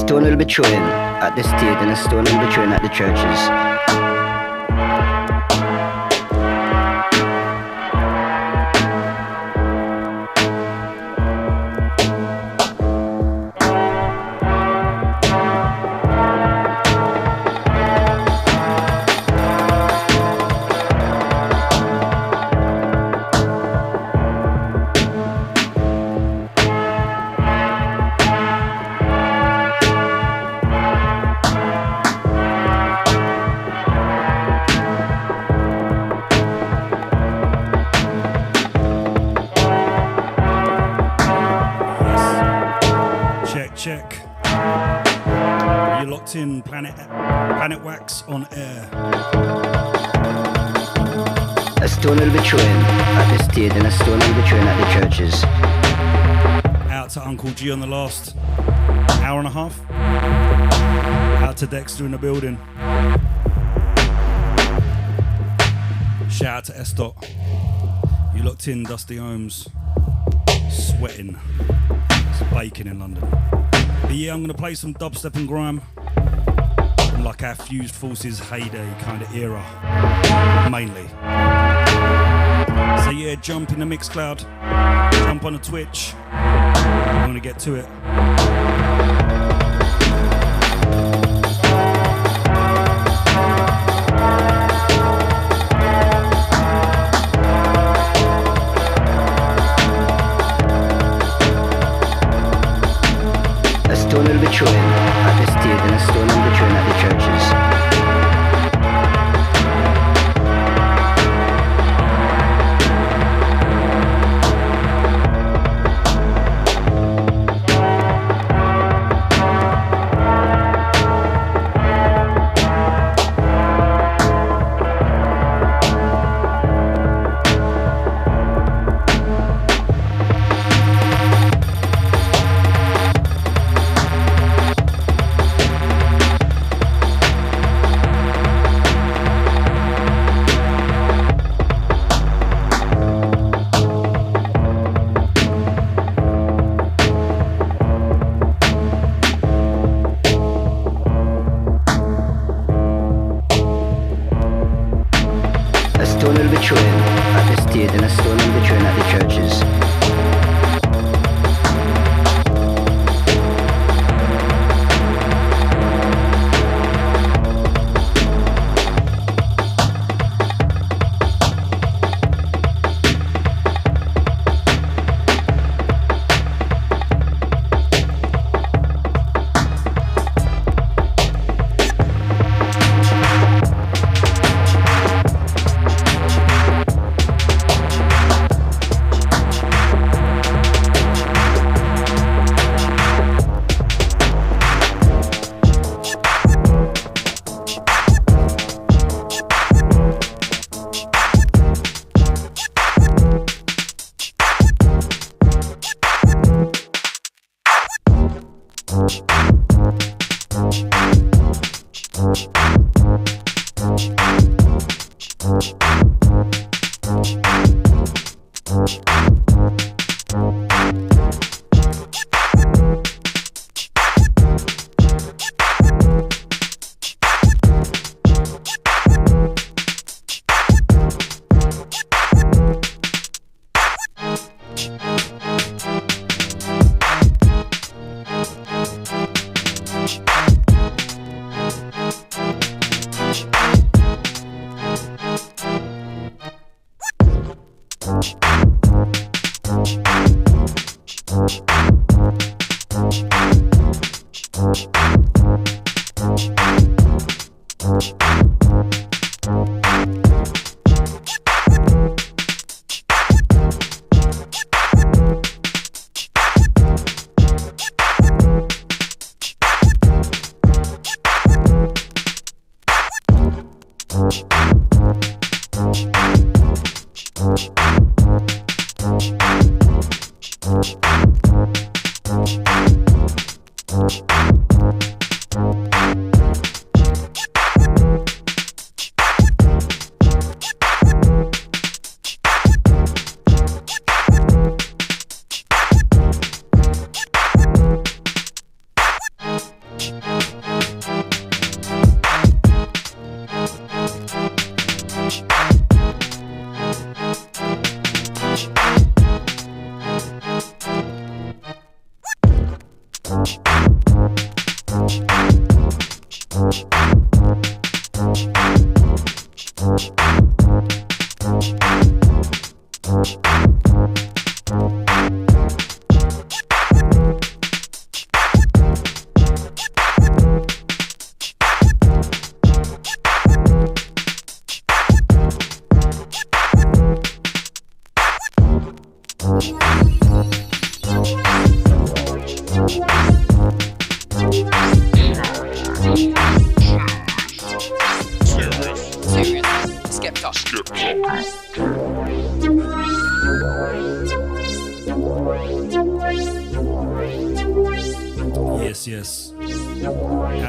stone will be thrown at the state and a stone will be thrown at the churches. Planet Wax on air. A stone will be thrown at the state and a stone will be thrown at the churches. Out to Uncle G on the last hour and a half. Out to Dexter in the building. Shout out to S. Dot. You locked in, Dusty Ohms. Sweating. It's baking in London. But yeah, I'm going to play some dubstep and grime. Like our Fused Forces heyday kind of era, mainly. So yeah, jump in the Mixcloud, jump on the Twitch. I'm gonna get to it. A stone will be thrown at the state and a stone will be thrown at the churches.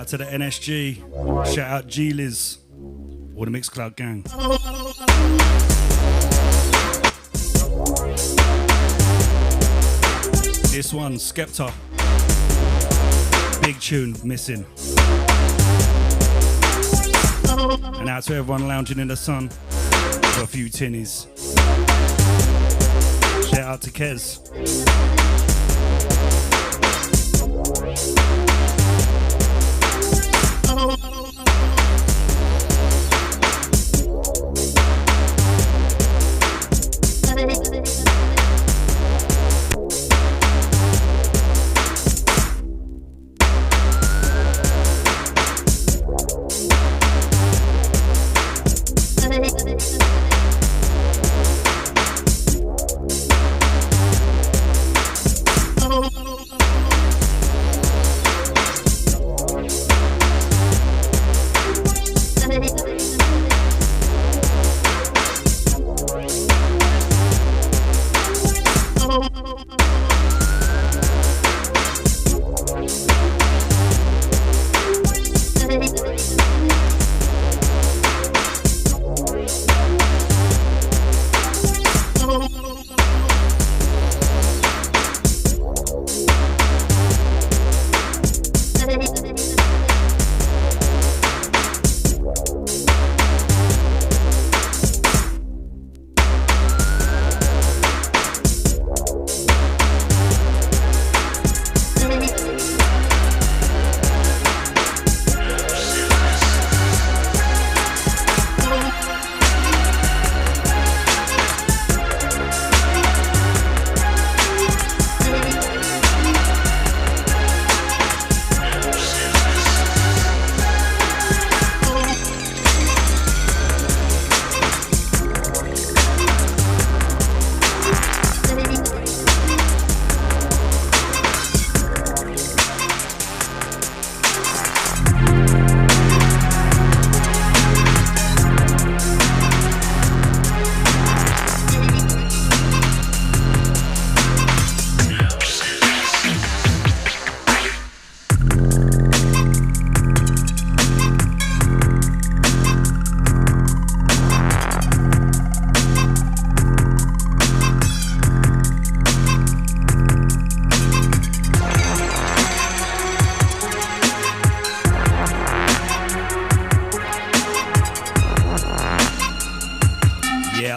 To the NSG, shout out G-Liz or the Mixcloud gang. This one, Skepta, big tune, Missing. And out to everyone lounging in the sun for a few tinnies. Shout out to Kez.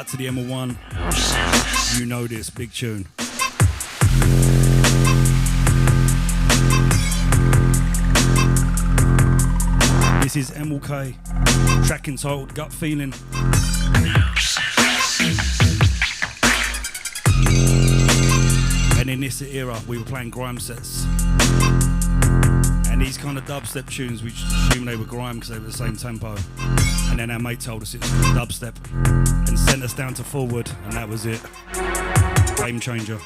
To the ML1, you know this big tune. This is MLK, track entitled Gut Feeling. And in this era, we were playing grime sets. And these kind of dubstep tunes, we assumed they were grime because they were the same tempo. And then our mate told us it was dubstep and sent us down to Forward, and that was it. Game changer.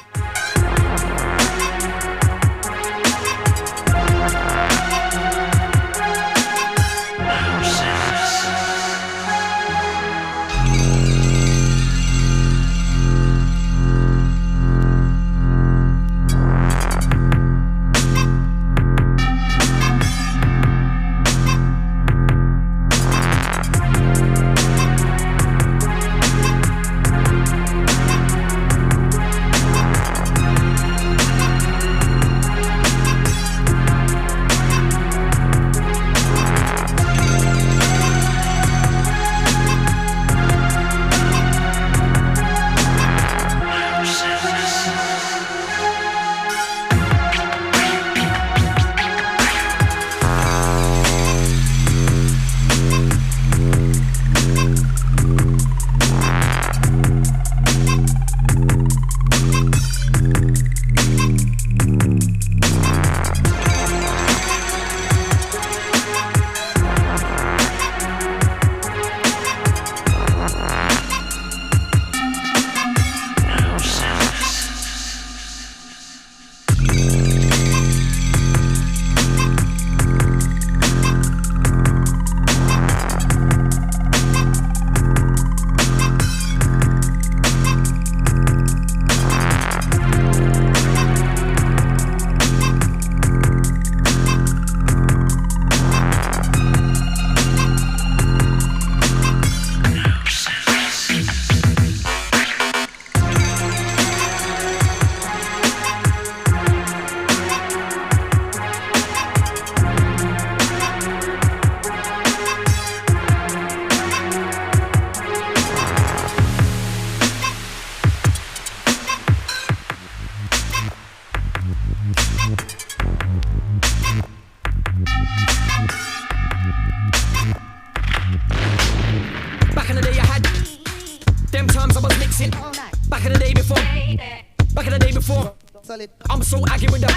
solid. I'm so aggy with the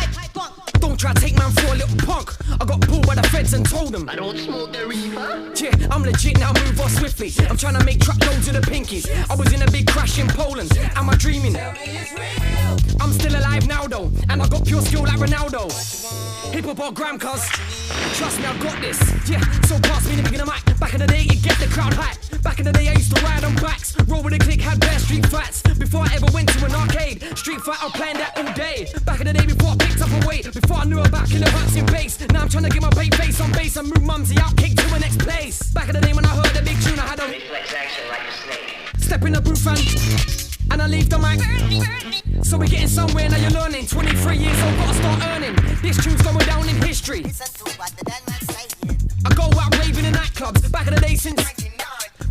don't try to take man for a little punk. I got pulled by the feds and told them I don't smoke the reefer. yeah, I'm legit now, move on swiftly. I'm trying to make truck loads of the pinkies. I was in a big crash in Poland. Am I dreaming? I'm still alive now though, and I got pure skill like Ronaldo. Hip hop or gram, cuz trust me, I've got this. Yeah, so pass me the beginner mic. Back in the day, it get the crowd hype. Back in the day, I used to ride on bikes, roll with a click, had bare street fights. Before I ever went to an arcade, street fight, I'm playing that all day. Back in the day, before I picked up a weight, before I knew about kilohertz in bass. Now I'm trying to get my bait face on bass and move mumsy out, kick to the next place. Back in the day when I heard the big tune, I had a Reflex action like a snake. step in the booth and I leave the mic. So we're getting somewhere, now you're learning. 23 years old, gotta start earning. This tune's going down in history. I go out raving in nightclubs. Back in the day since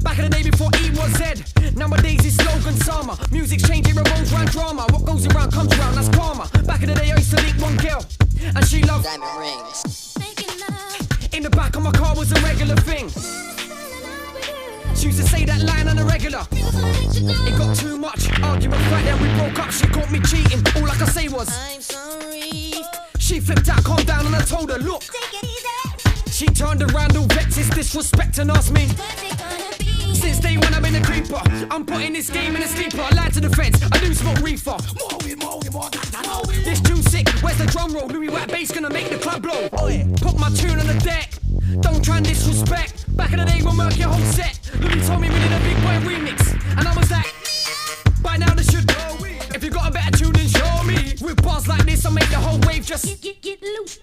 back in the day before E was Z. Nowadays it's slogan summer. Music's changing, revolves around drama. What goes around comes around, that's karma. Back in the day I used to link one girl, and she loved diamond rings. in the back of my car was a regular thing. She used to say that line on a regular. It got too much argument, right then we broke up. She caught me cheating, all I could say was I'm sorry. she flipped out, calmed down, and I told her, look. She turned around, all vexed, it's disrespect, and asked me. Since day one I've been a creeper. I'm putting this game in a sleeper. I lied to the feds, I do smoke reefer. This tune's sick, where's the drum roll? Louis White bass gonna make the club blow. Put my tune on the deck, don't try and disrespect. Back in the day we'll murk your whole set. Louis told me we did a big boy remix, and I was like, by now they should know. If you got a better tune then show me. With bars like this I make the whole wave just get loose.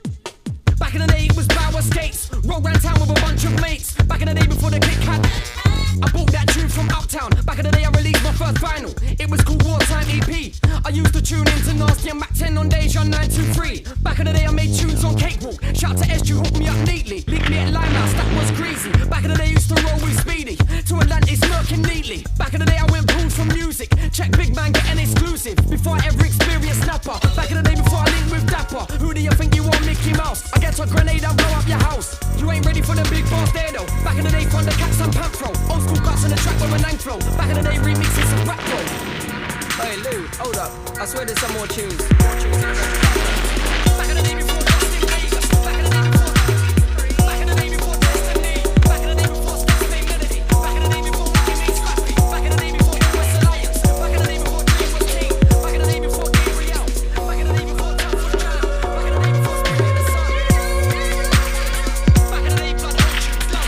Back in the day it was Bauer skates. Roll round town with a bunch of mates. Back in the day before the kick had I bought that tune from Uptown. Back in the day I released my first vinyl. It was called Wartime EP. I used to tune into Nasty and Mac 10 on Deja 923. Back in the day I made tunes on Cakewalk. Shout to SG, hooked me up neatly. Linked me at Limehouse, that was greasy. Back in the day I used to roll with Speedy. To Atlantis, smirking neatly. Back in the day I went pulled from music. Check Big Man getting exclusive. Before I ever experienced Snapper. Back in the day before I linked with Dapper. Who do you think you are, Mickey Mouse? I get a grenade, I'll blow up your house. You ain't ready for the big boss there though. Back in the day, Thundercats and Panthro. Old school cuts on the track with a 9 flow. Back in the day, remixes and rap flow. Hey Lou, hold up. I swear there's some more tunes. Back in the day before Dustin Vegas. Back in the day before back in the day before Destiny. Back in the day before Stars Play Melody. Back in the day before Rocky made Scrappy. Back in the day before US Alliance. Back in the day before Dream was King. Back in the day before Gabriel. Back in the day before Tough was Jam. Back in the day before Spirit in the Sun. Back in the day blood on tunes low.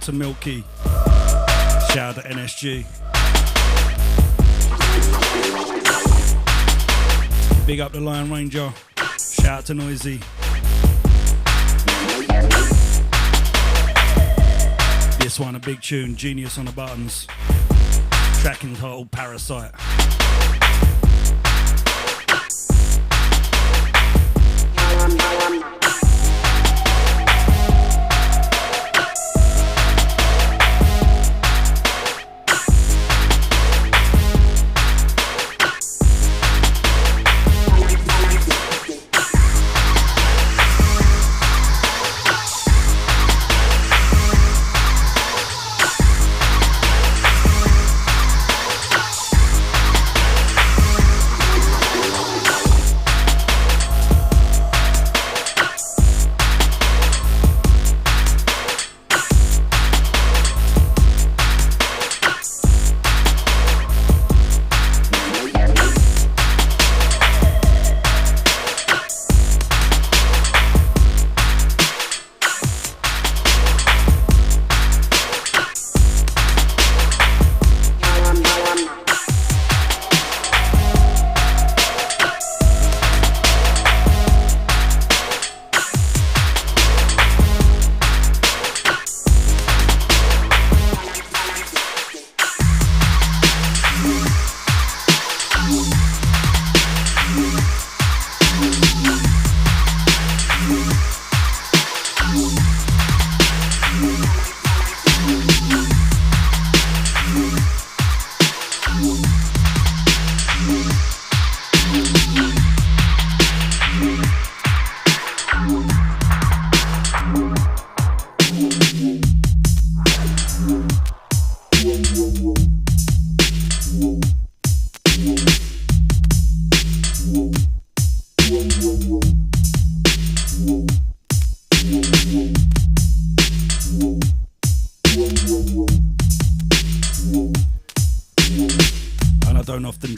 to Milky. Shout out to NSG. Big up the Lion Ranger. Shout out to Noisy. This one a big tune, Genius on the buttons. Track entitled Parasite.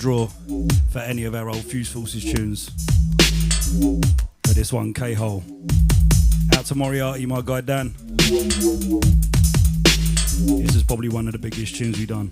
Draw for any of our old Fuse Forces tunes. For this one, K-Hole. Out to Moriarty, my guy Dan. This is probably one of the biggest tunes we've done.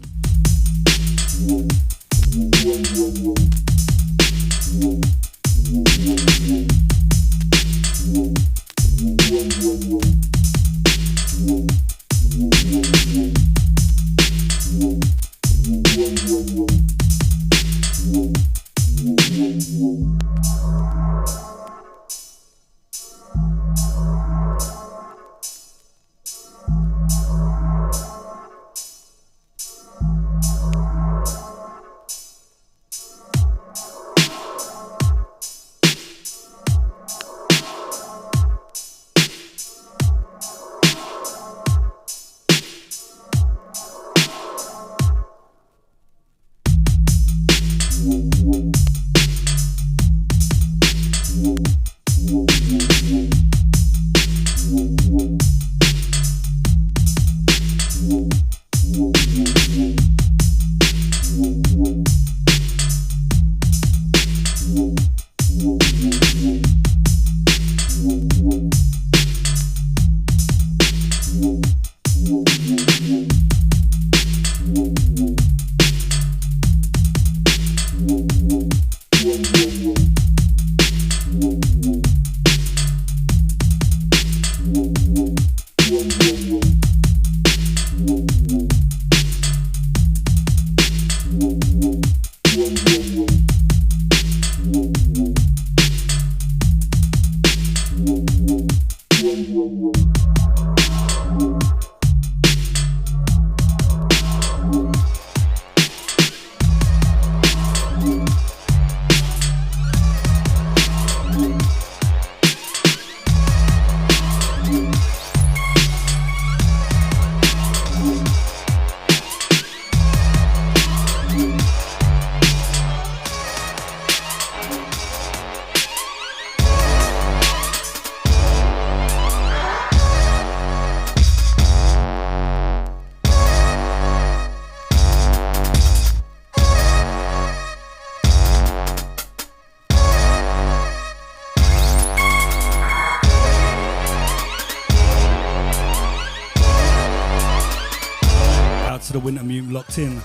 to the Winter Mutant locked in.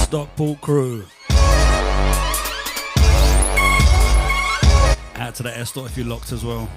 Stockport crew. Out to the S dot if you're locked as well.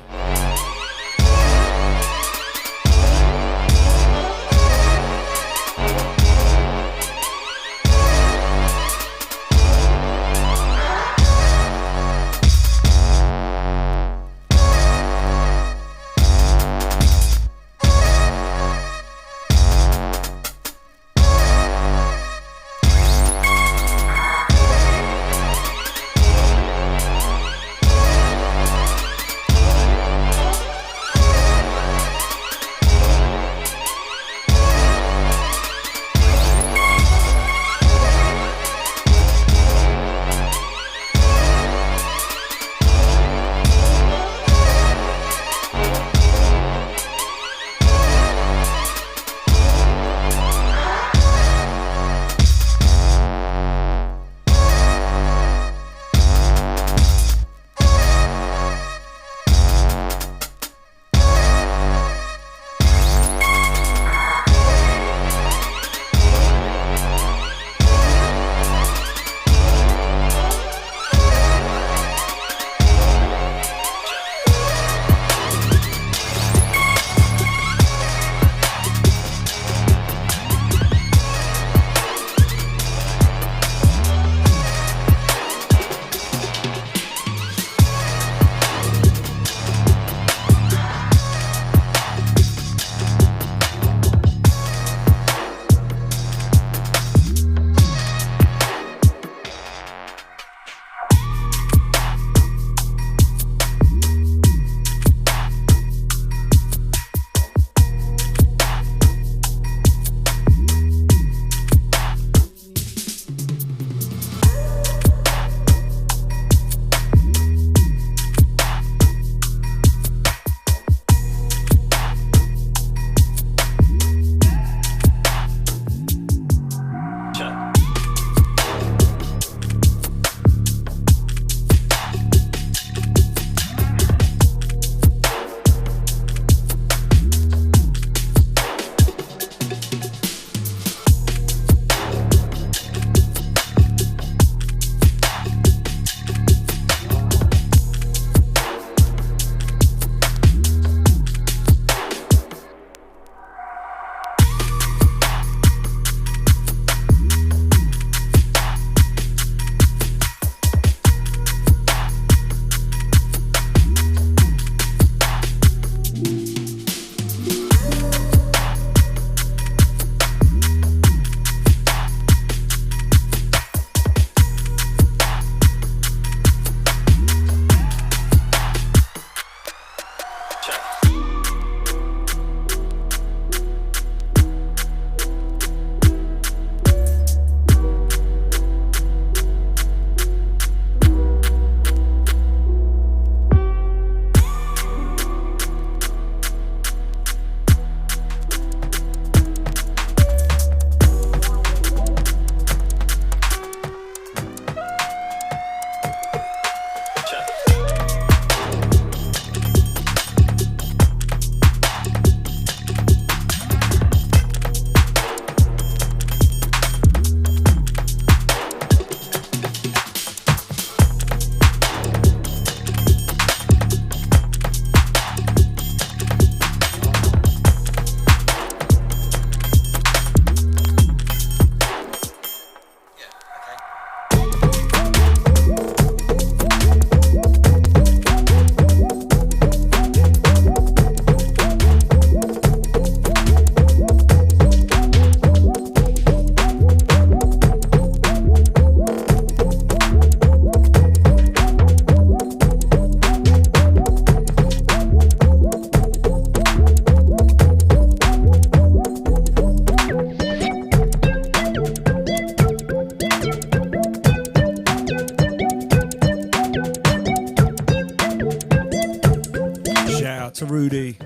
to Rudy.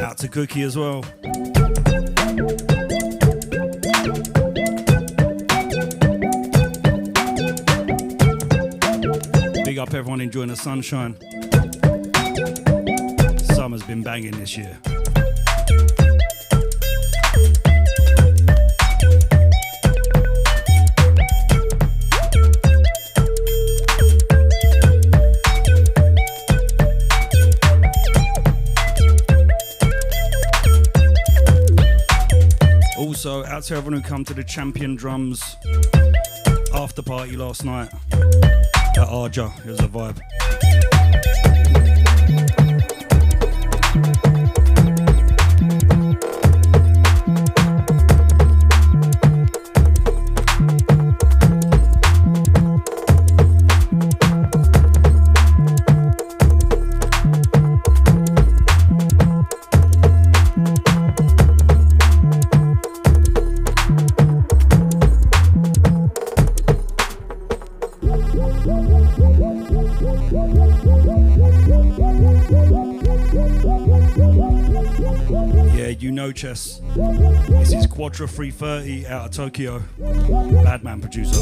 Out to Cookie as well. Big up everyone enjoying the sunshine. Summer's been banging this year. Also, out to everyone who come to the Champion Drums after party last night at Arja. It was a vibe. Chess. This is Quadra 330 out of Tokyo. Badman producer.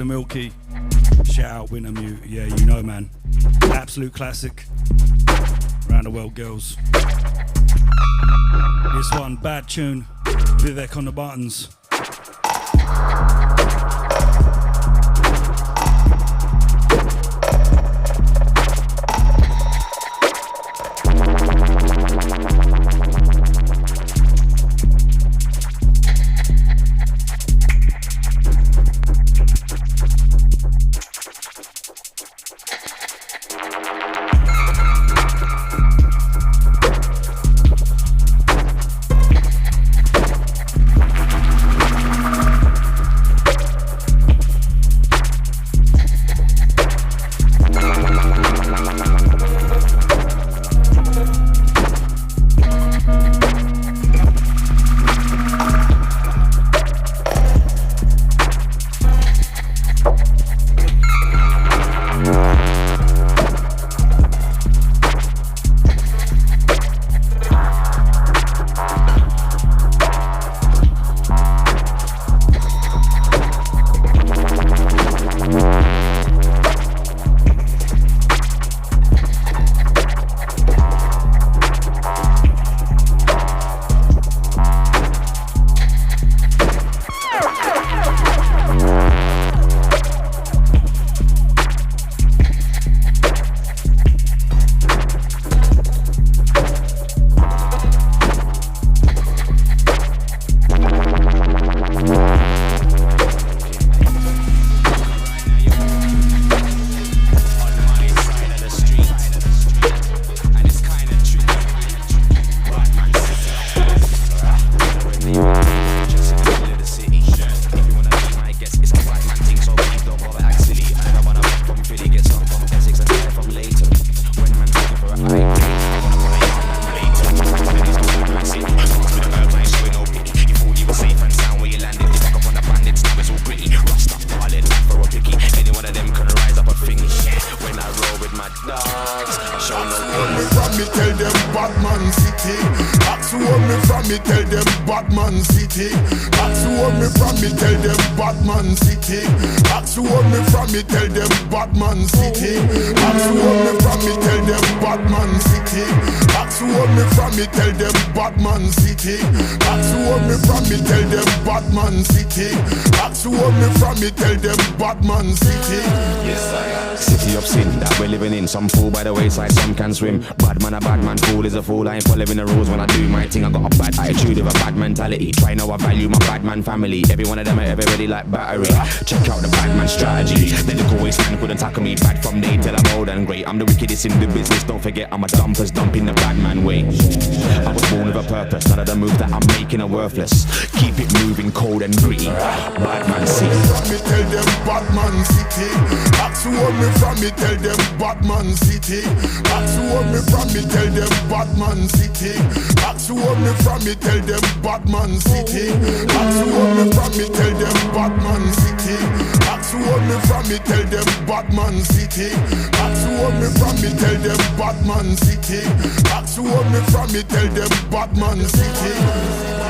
the Milky. Shout out Wintermute. Yeah, you know, man. Absolute classic. Round the World Girls. This one, bad tune. Vivek on the buttons. Some fool by the wayside, some can swim. Bad man, a bad man, fool is a fool. I ain't following the rules when I do my thing. I got a bad attitude with a bad mentality. Try know I value my bad man family. Every one of them are everybody like battery. Check out the bad man strategy. The little waste man couldn't tackle me. Bad from day till I'm old and great. I'm the wickedest in the business. Don't forget I'm a dumpers dumping the bad man way. I was born with a purpose. None of the moves that I'm making are worthless. Keep it moving cold and gritty. Bad man city. Me tell them bad man city. That's what me from me tell them bad man city. That's what me from me tell them Batman City. That's what me from me tell them Batman City. That's what me from me tell them Batman City. That's what me from me tell them Batman City. That's what me from me tell them Batman City. That's what me from me tell them Batman City.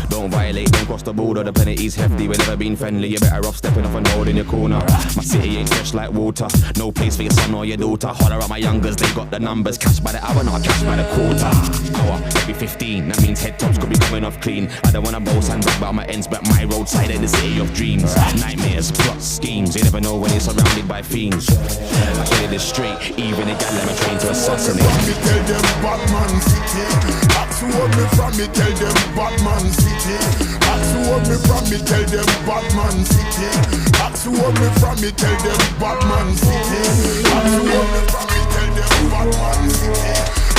Don't violate, don't cross the border. The penalty's hefty, we've never been friendly. You're better off stepping off and holding your corner. My city ain't fresh like water. No place for your son or your daughter. Holler at my youngers, they got the numbers. Cash by the hour, not cash by the quarter. Hour, every 15, that means head tops could be coming off clean. I don't wanna boast and brag about my ends, but my roadside in the city of dreams. Nightmares, plots, schemes. You never know when you're surrounded by fiends. I tell you this straight, even a gal I'm trained to assassinate. Me tell them Batman City. That's what me from me tell them Batman City. That's what me from me tell them Batman City. That's what me from me tell them Batman City. That's what me from me tell them Batman City.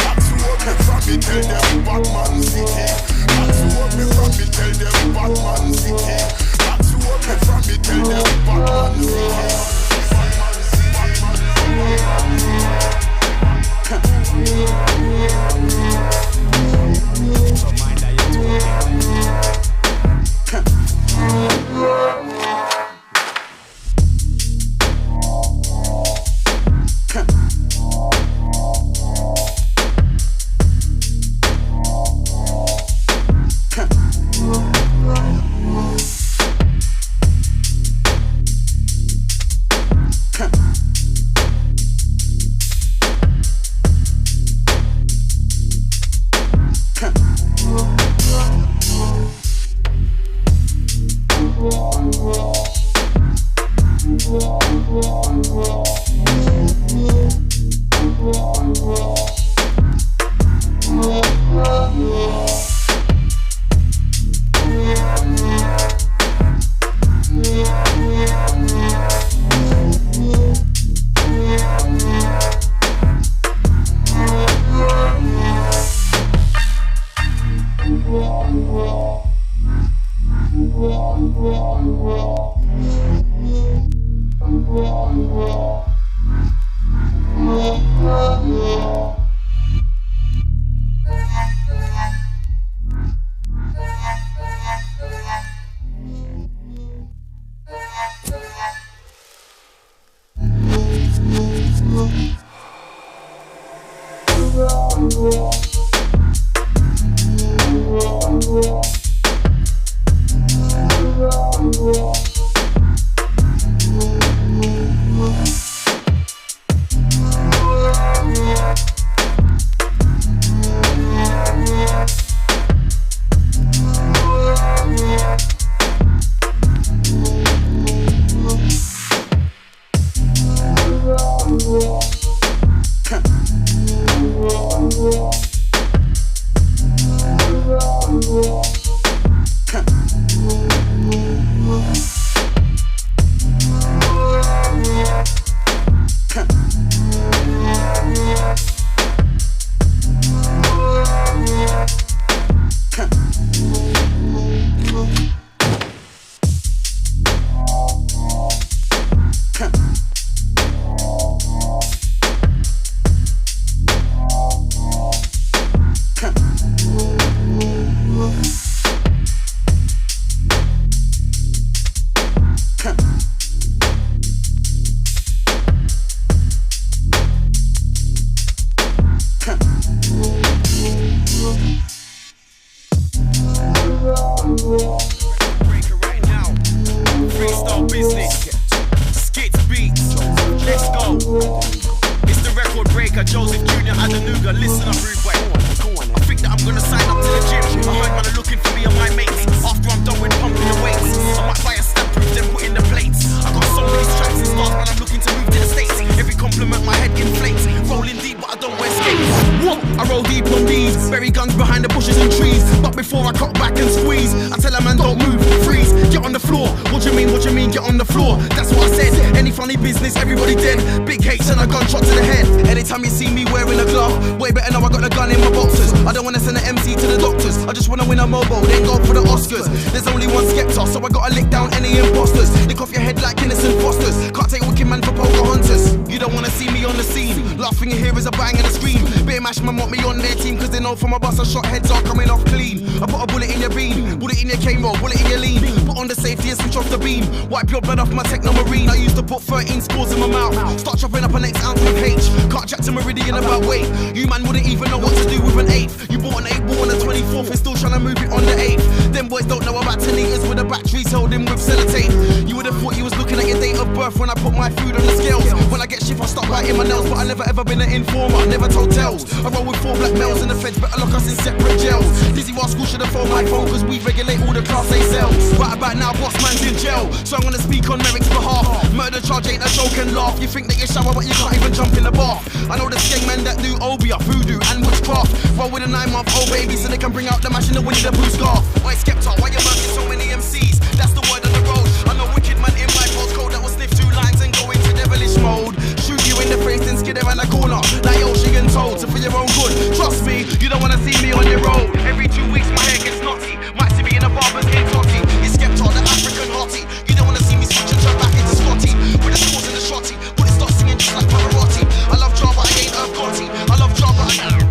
That's what me from me tell them Batman City. That's what me from me tell them Batman City. That's what me from me tell them Batman City. business. Skits beats. Let's go. It's the record breaker, Joseph Jr. Adanuga. Listen up, rude boy. I think that I'm gonna sign up to the gym. I heard man are looking for me and my mates. After I'm done with pumping the weights, I might buy a stamp proof, then put in the plates. I got so many stripes and stars, man, I'm looking to move to the States. Every compliment my head inflates. Rolling deep, but I don't wear skates. What? I roll deep on these. Bury guns behind the bushes and trees. But before I cock back and squeeze, I tell a man don't move, freeze, get on the floor. What you mean, get on the floor? That's what I said. Any funny business, everybody dead. Big H and a gunshot to the head. Anytime you see me wearing a glove, way better now I got the gun in my boxers. I don't wanna send an MC to the doctors. I just wanna win a mobile, then go for the Oscars. There's only one Skepta, so I gotta lick down any imposters. Lick off your head like innocent fosters. Can't take wicked man for Pocahontas. You don't wanna see me on the scene. Last thing you hear is a bang and a scream. Beer mash man want me on their team, cause they know from a bus I shot heads are coming off clean. I put a bullet in your beam, bullet in your cane roll, bullet in your lean. Put on the safety and switch off the beam. Wipe your blood off my techno marine. I used to put 13 scores in my mouth. Start chopping up an next ounce of H. Can't chat to Meridian about weight. You man wouldn't even know what to do with an 8th. You bought an 8 ball on the 24th and still trying to move it on the 8th. Them boys don't know about 10 liters with the batteries held in with sellotape. You would have thought you was looking at your date of birth when I put my food on the scales. When I get shift I stop biting my nails, but I never ever been an informer, never told tales. I roll with 4 black males and the feds better lock us in separate jails. Dizzy while school should have phoned my phone, cause we regulate all the class A cells. Right about now boss man's in jail, so I'm gonna speak on Merrick's behalf. Murder charge ain't a joke and laugh. You think that you shower but you can't even jump in the bath. I know the skeng men that do obia, voodoo and witchcraft. Roll with a 9-month-old baby so they can bring out the mash in the Winnie the Pooh scarf. Why Skepta, why you murdering so many MCs? That's the word on the road. I know wicked man in my postcode that will sniff 2 lines and go into devilish mode. Shoot you in the face and skid around the corner like Ocean told. So for your own good, trust me, you don't wanna see me on your road. Every 2 weeks my hair gets knotty. Might see me in a barber's in Totty. It's Skepta, the African hottie. You don't wanna see me switch and turn back into Scotty. With the scores and the shotty, but it starts singing just like Pavarotti. I love Java, I ain't Irv Gotti. I love Java, I ain't.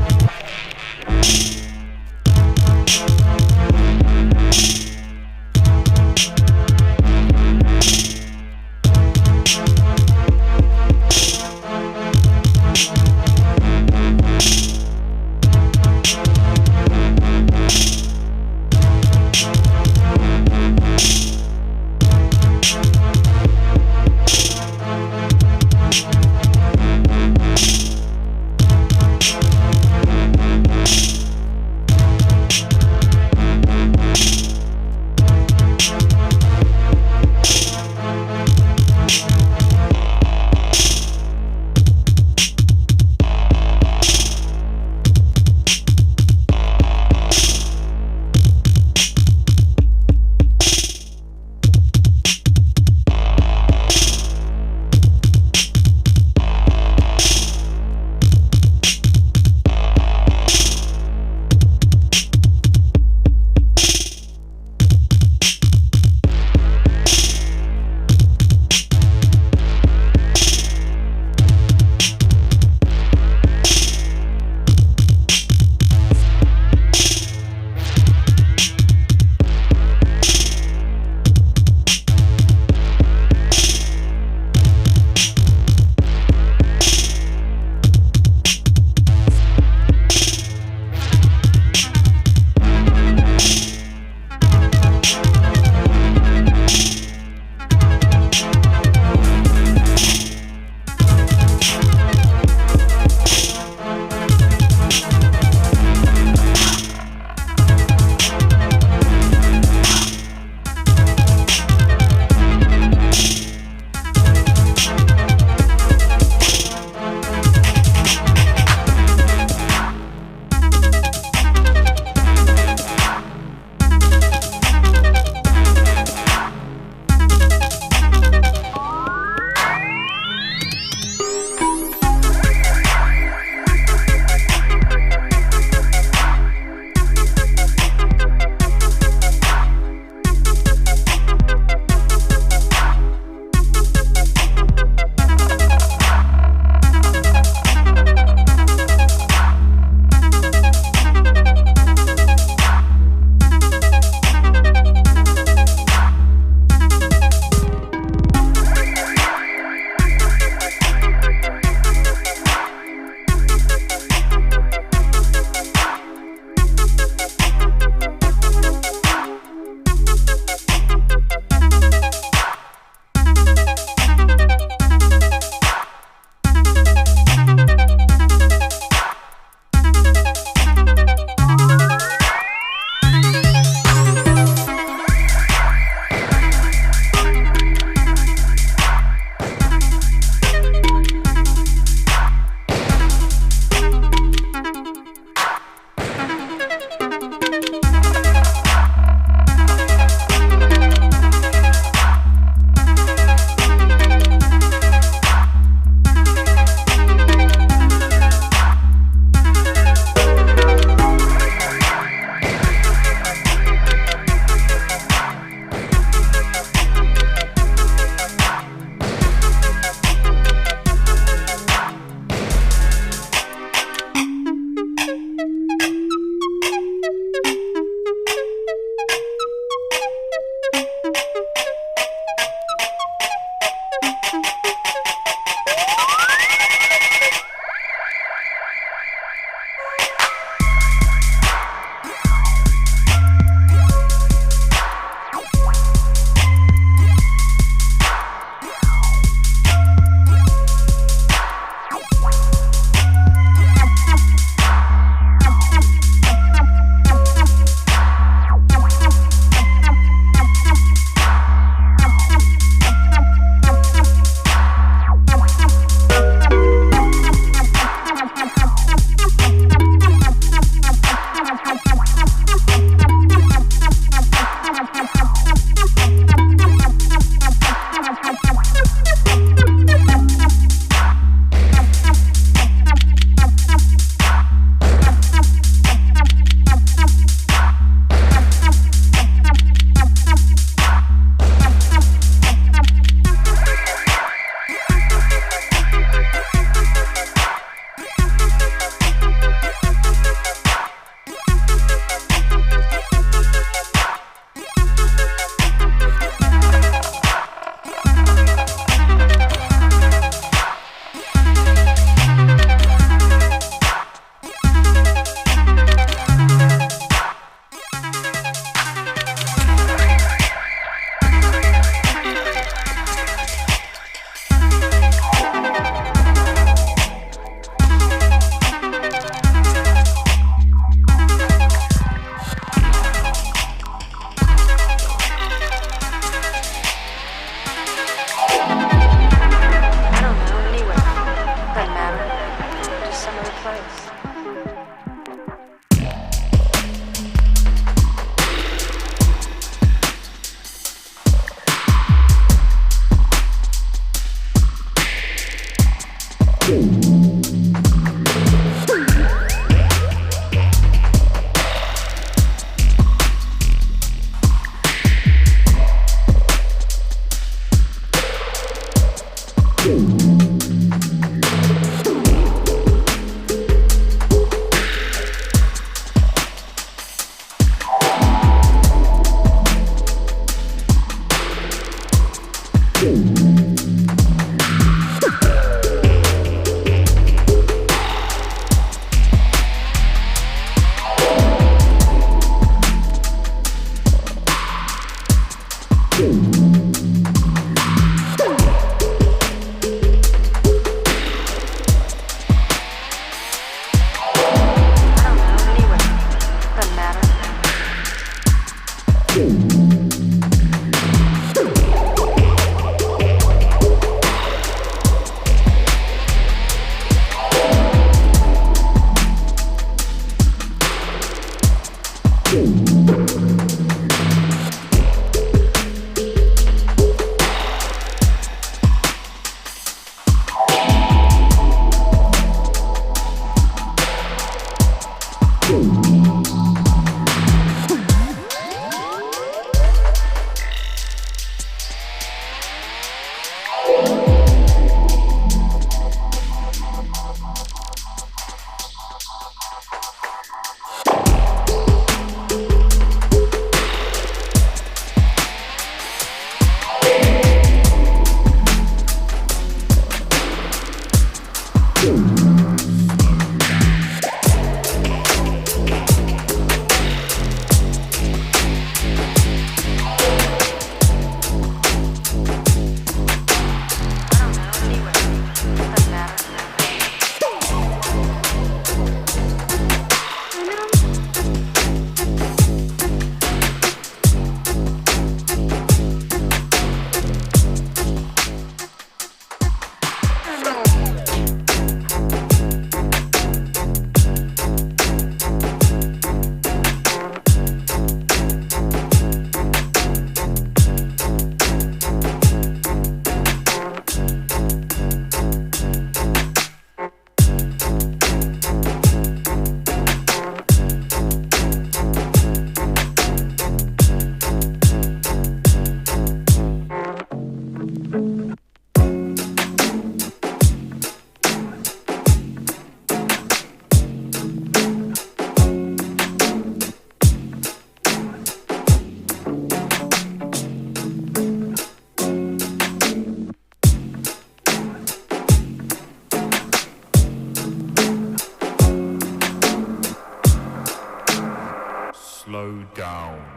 Slow down.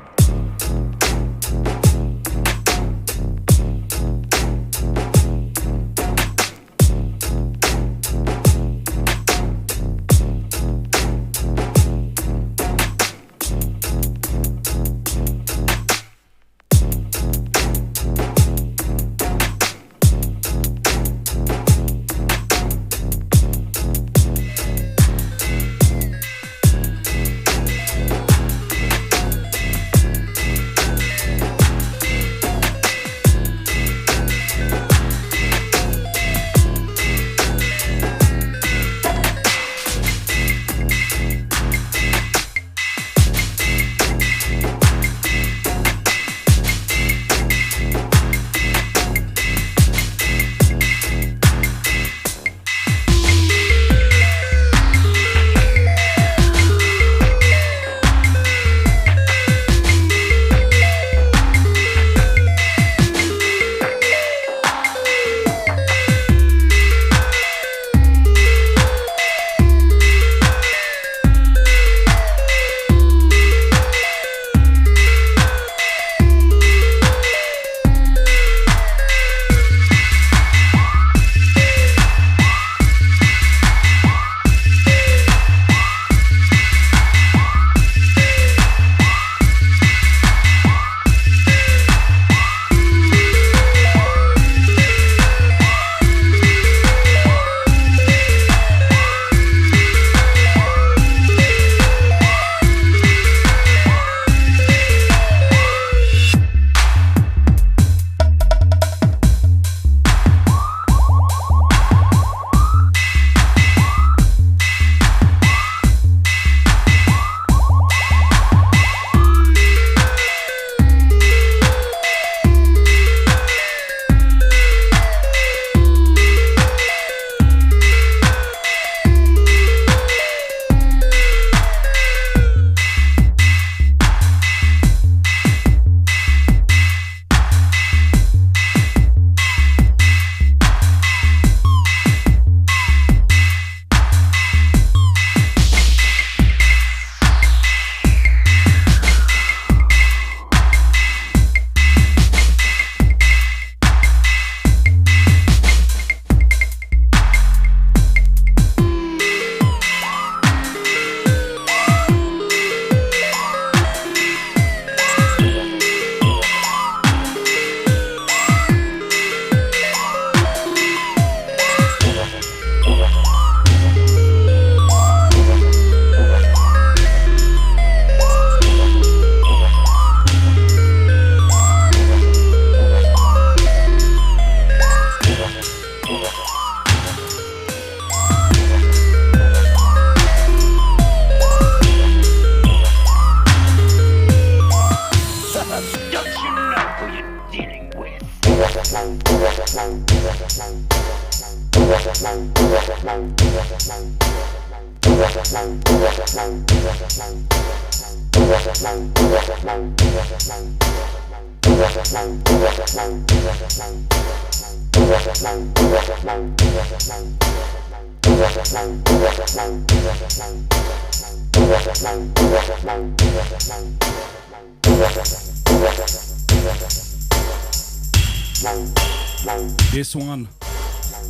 This one,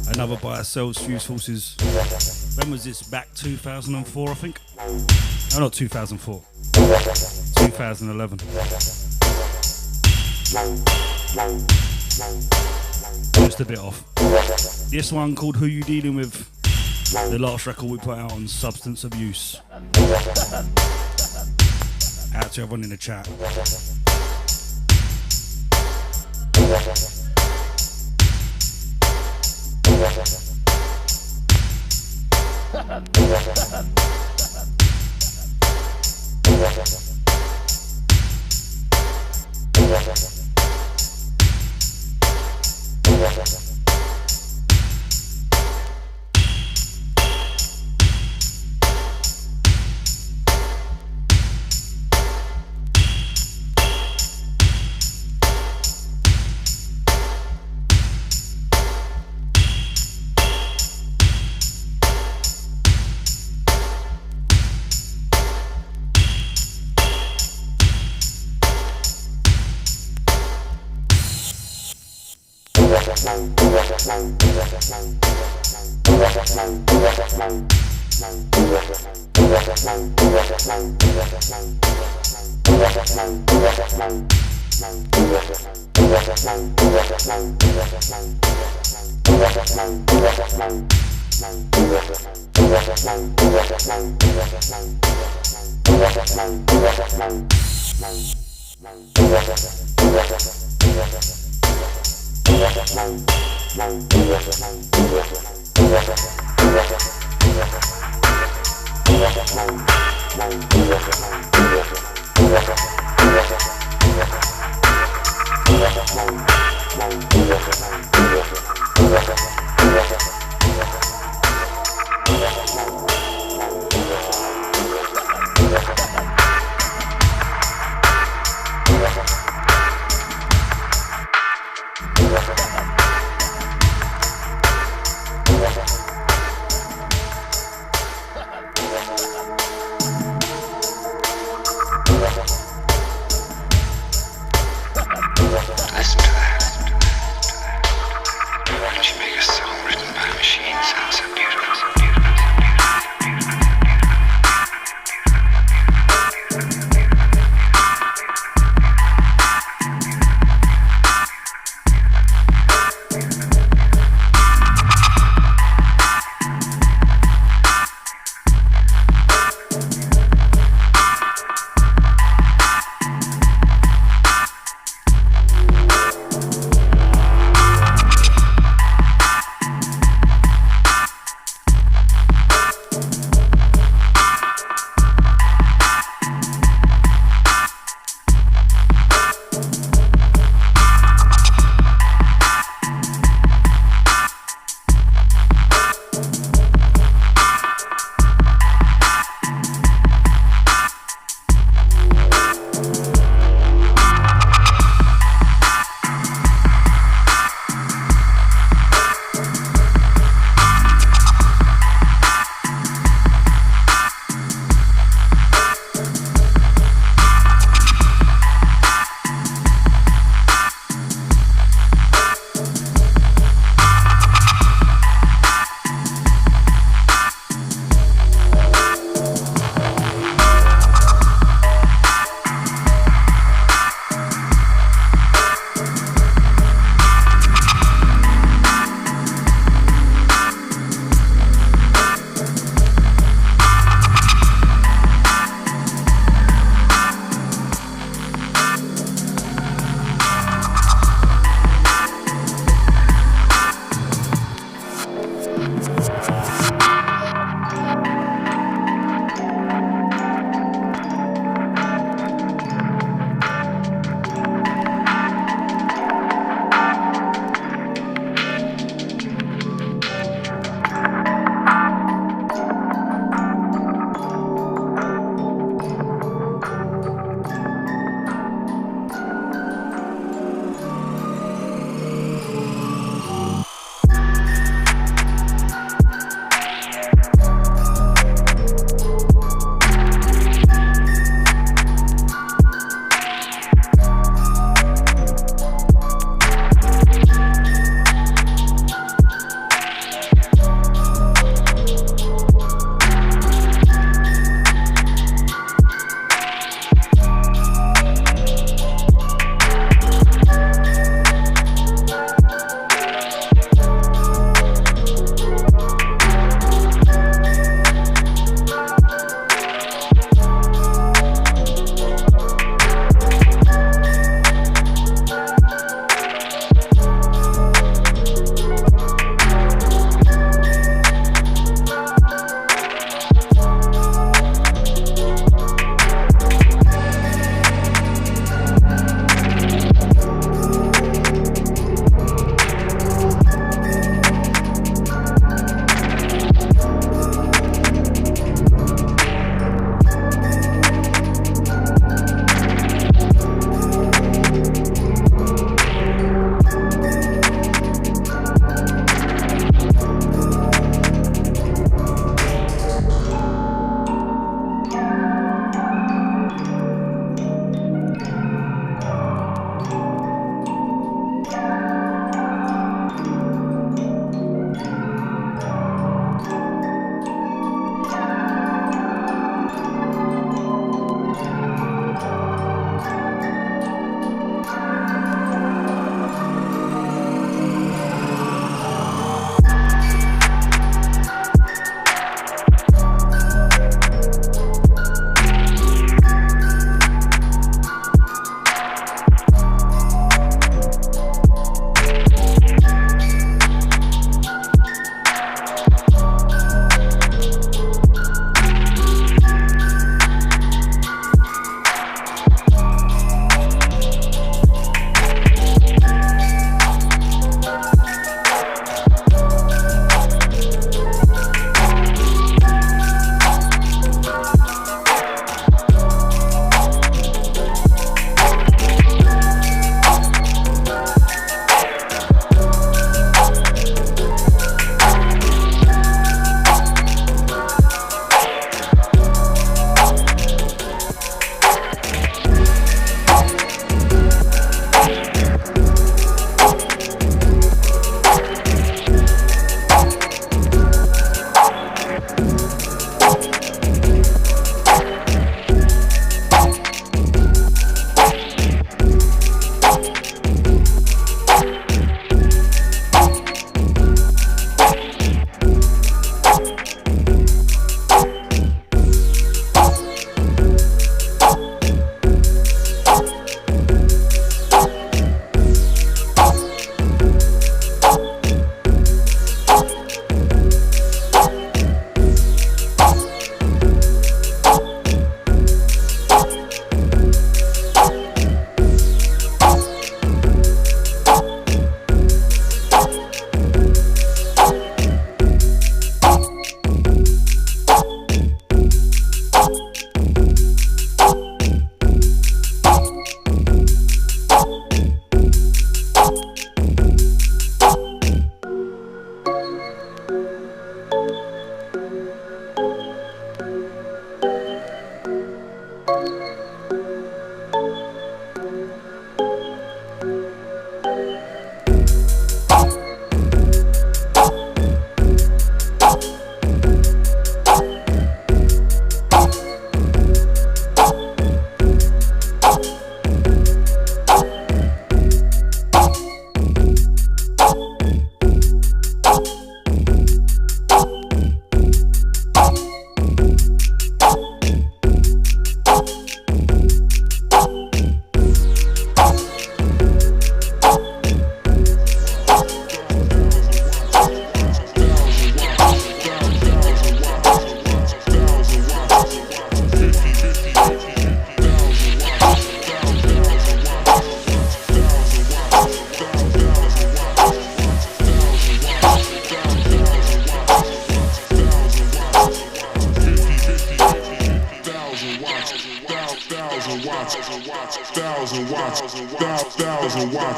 another by ourselves, Fuse Forces. When was this? Back 2004, I think? No, not 2004. 2011. Just a bit off. This one called Who You Dealing With, the last record we put out on substance abuse. Out to everyone in the chat.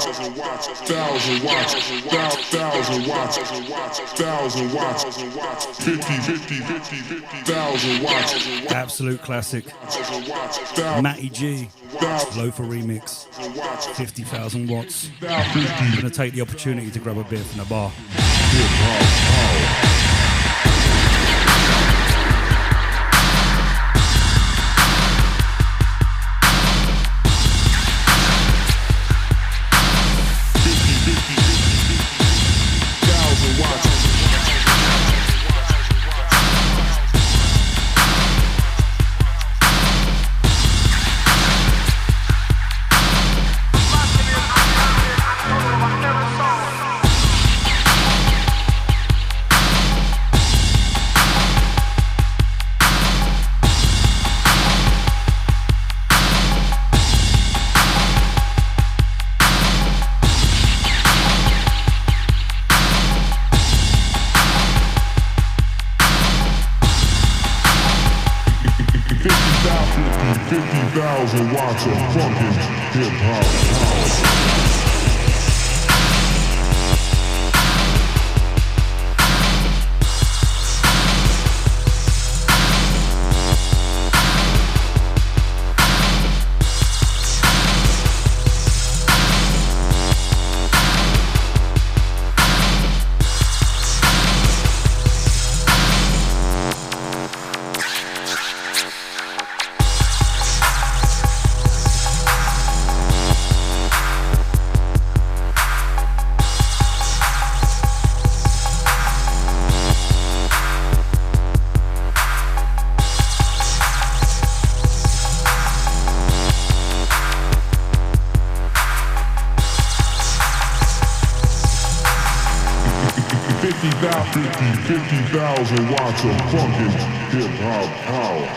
watch, 1,000 watch, 1,000 watch, 1,000 watch, 50,000 watch. Absolute classic. Matty G, Loafer remix. 50,000 watts. I'm gonna take the opportunity to grab a beer from the bar. Watch of fucking hip-hop house. 50,000 watts of fucking hip-hop power.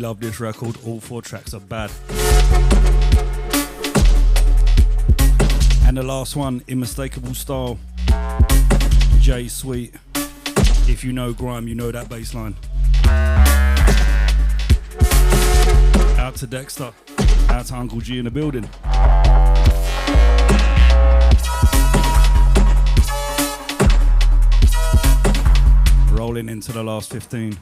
love this record. All 4 tracks are bad. And the last one, Unmistakable Style, J Sweet. If you know grime, you know that bass line. Out to Dexter, out to Uncle G in the building. Rolling into the last 15.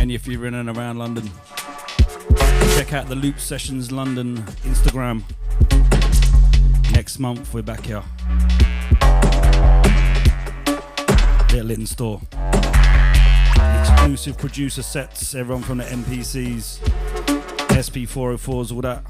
If you're in and around London, check out the Loop Sessions London Instagram. Next month we're back here. Little Lytton store. Exclusive producer sets, everyone from the MPCs, SP404s, all that.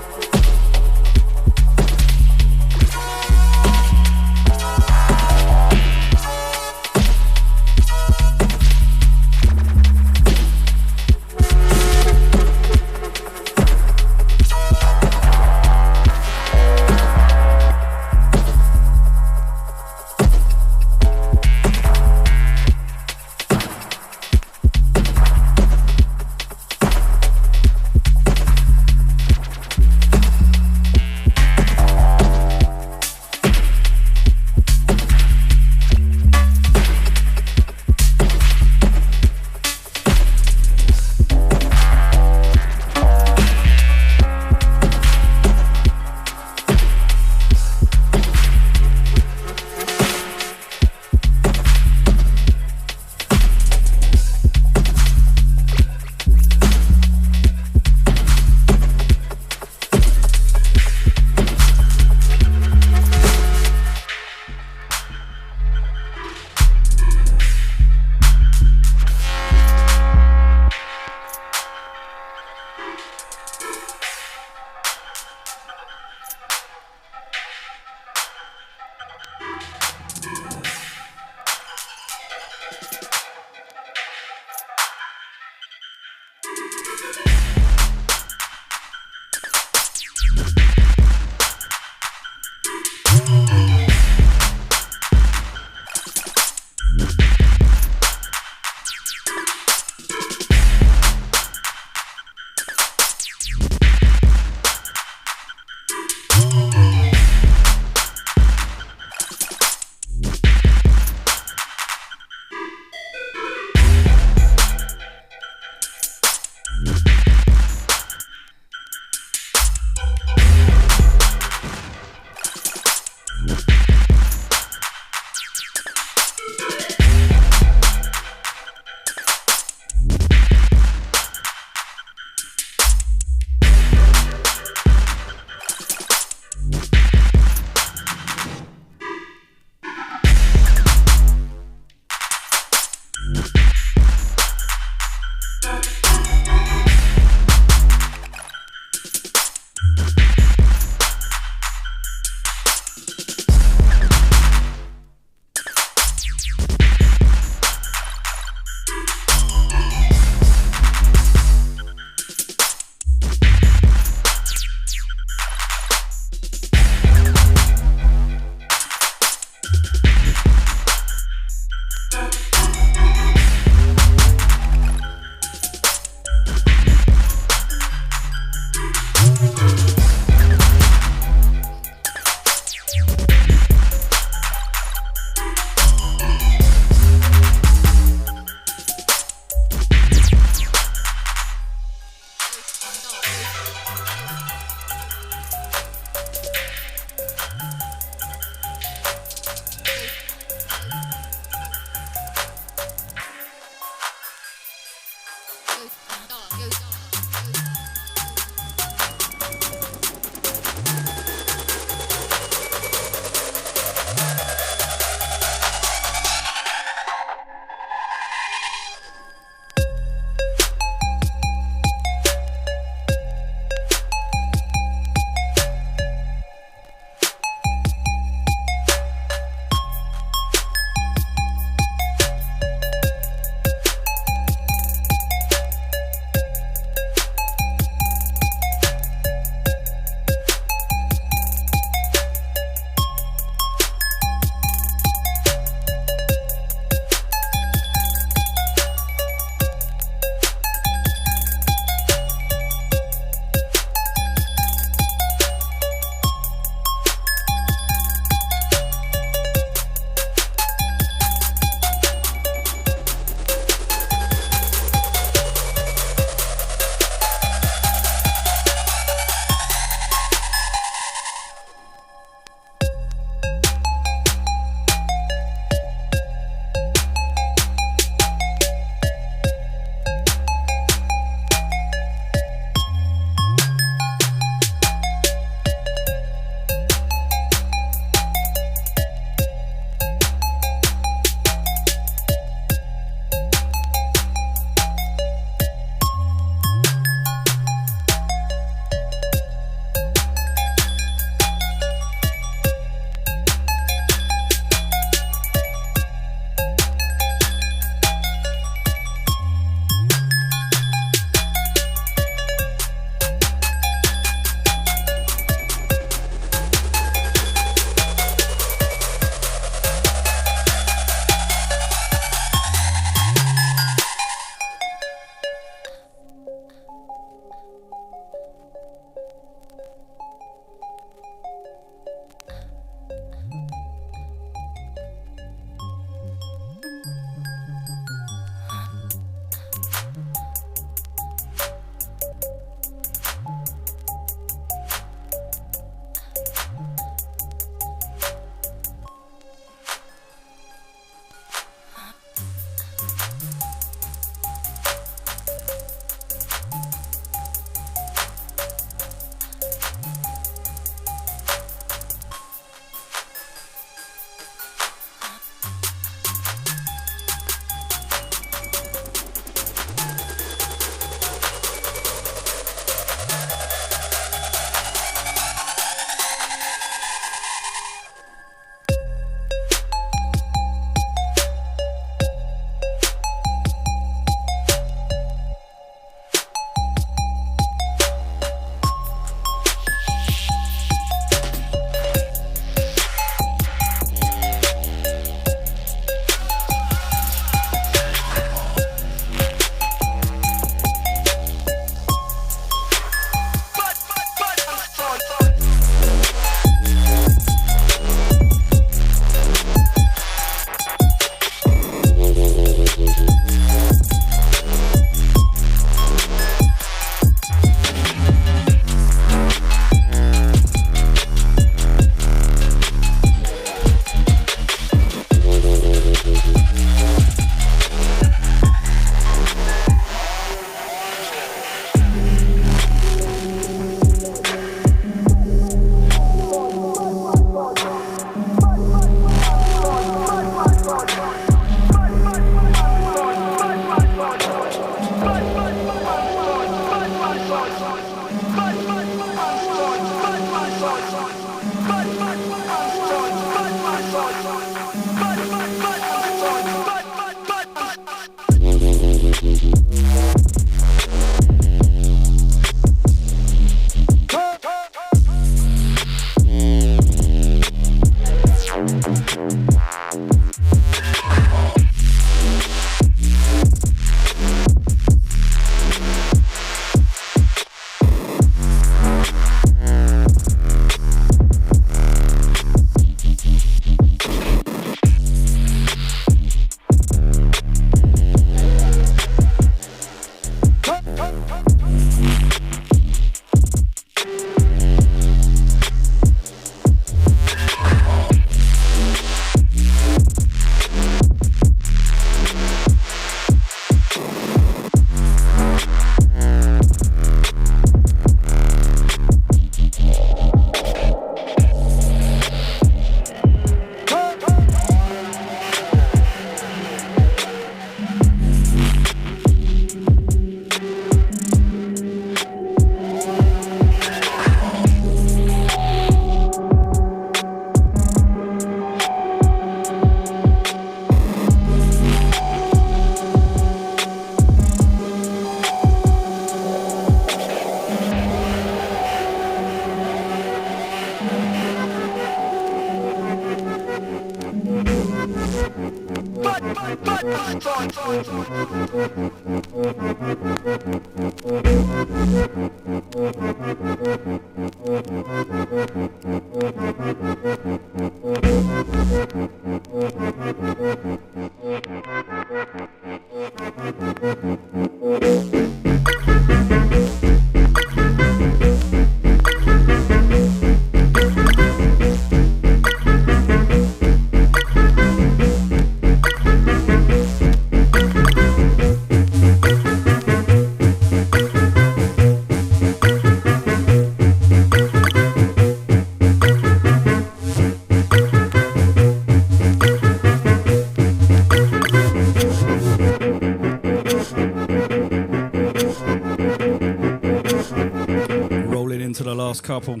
Couple.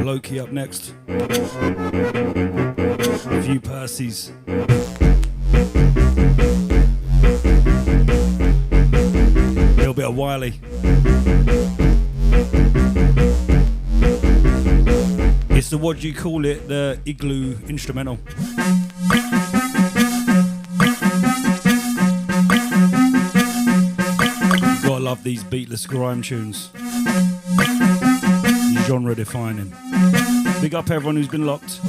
Loki up next. A few Percys. A little bit of Wiley. It's the, what do you call it, the Igloo instrumental. Gotta love these beatless grime tunes. Genre defining. Big up everyone who's been locked.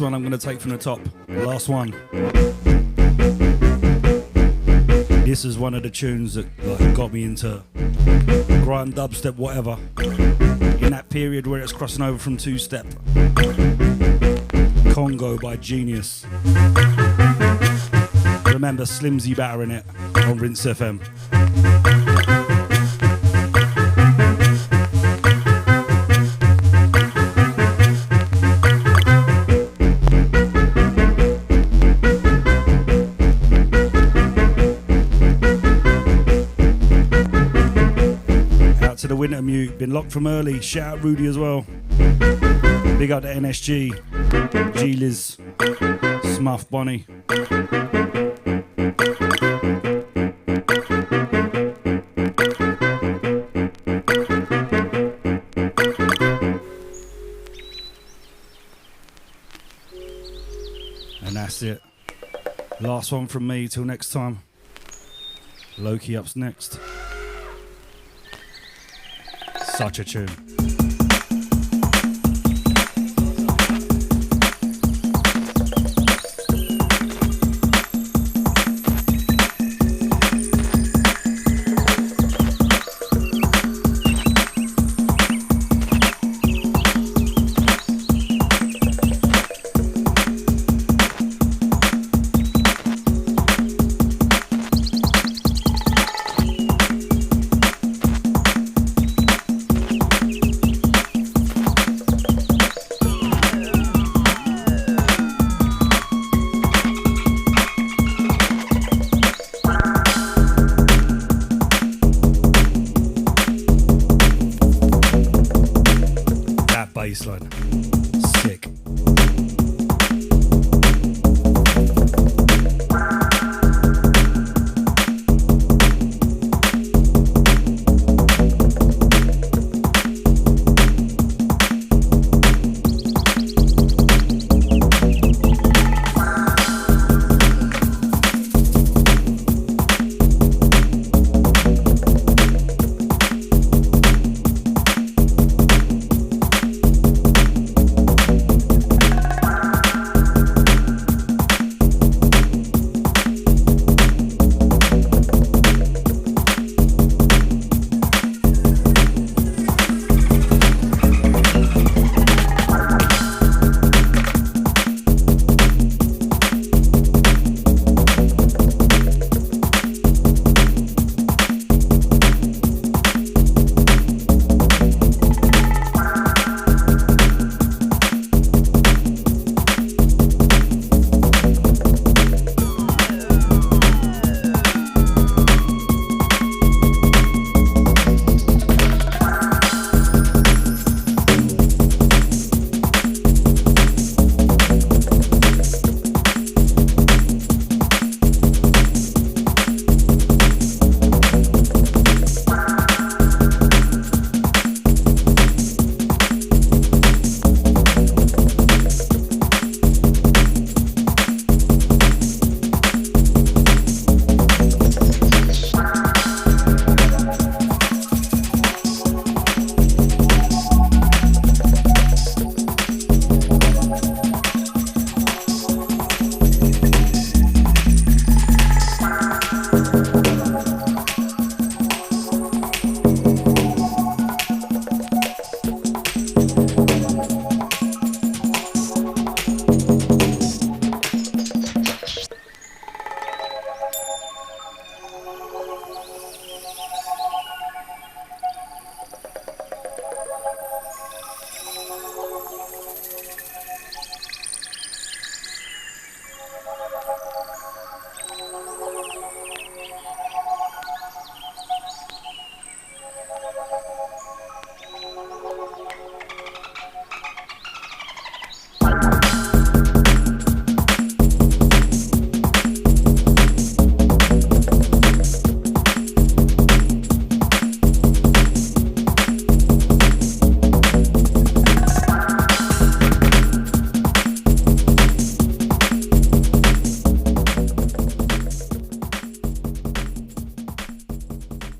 One I'm going to take from the top, last one. This is one of the tunes that got me into grind, dubstep, whatever, in that period where it's crossing over from two-step. Congo by Genius. Remember Slimzy battering it on Rinse FM. To the Winter Mute, been locked from early. Shout out Rudy as well. Big up to NSG, G-Liz, Smuff Bonnie. And that's it. Last one from me till next time. Loki up's next. Such a tune.